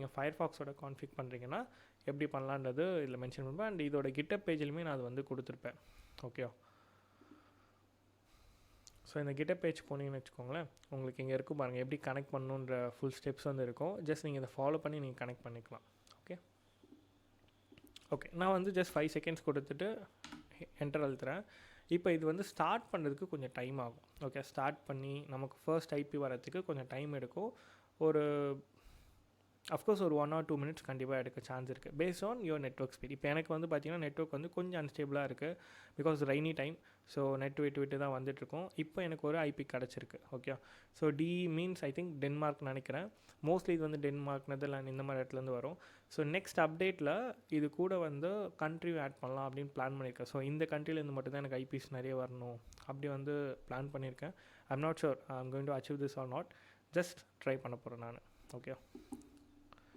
நீங்கள் ஃபயர்ஃபாக்ஸோட கான்ஃபிக் பண்ணுறீங்கன்னா எப்படி பண்ணலான்றது இதில் மென்ஷன் பண்ணுவேன். அண்ட் இதோட கிட்டப் பேஜ்லையுமே நான் அது வந்து கொடுத்துருப்பேன். ஓகே, ஸோ இந்த கிட்டப் பேஜ் போனீங்கன்னு வச்சுக்கோங்களேன், உங்களுக்கு இங்கே இருக்கும் பாருங்கள் எப்படி கனெக்ட் பண்ணணுன்ற ஃபுல் ஸ்டெப்ஸ் வந்து இருக்கும். ஜஸ்ட் நீங்கள் இதை ஃபாலோ பண்ணி நீங்கள் கனெக்ட் பண்ணிக்கலாம். ஓகே, நான் வந்து ஜஸ்ட் 5 செகண்ட்ஸ் கொடுத்துட்டு என்டர் அழுத்துறேன். இப்போ இது வந்து ஸ்டார்ட் பண்ணுறதுக்கு கொஞ்சம் டைம் ஆகும். ஓகே, ஸ்டார்ட் பண்ணி நமக்கு ஃபர்ஸ்ட் ஐபி வரதுக்கு கொஞ்சம் டைம் எடுக்கும். ஒரு அஃப்கோர்ஸ் ஒரு 1 or 2 மினிட்ஸ் கண்டிப்பாக எடுக்க சான்ஸ் இருக்குது based on your network speed. இப்போ எனக்கு வந்து பார்த்திங்கன்னா நெட்ஒர்க் வந்து கொஞ்சம் அன்ஸ்டேபிளாக இருக்குது because rainy time. So net விட்டு தான் வந்துட்டுருக்கோம். இப்போ எனக்கு ஒரு ஐபி கிடச்சிருக்கு. Okay, so D means I think Denmark நினைக்கிறேன். மோஸ்ட்லி இது வந்து டென்மார்க், நெதர்லாண்ட் இந்த மாதிரி இடத்துலேருந்து வரும். ஸோ நெக்ஸ்ட் அப்டேட்டில் இது கூட வந்து கண்ட்ரி ஆட் பண்ணலாம் அப்படின்னு பிளான் பண்ணியிருக்கேன். ஸோ இந்த கண்ட்ரிலேருந்து மட்டும் தான் எனக்கு ஐபிஸ் நிறைய வரணும் அப்படி வந்து பிளான் பண்ணியிருக்கேன். I'm not sure I'm going to achieve this or not. Just try பண்ண போகிறேன் நான். ஓகே,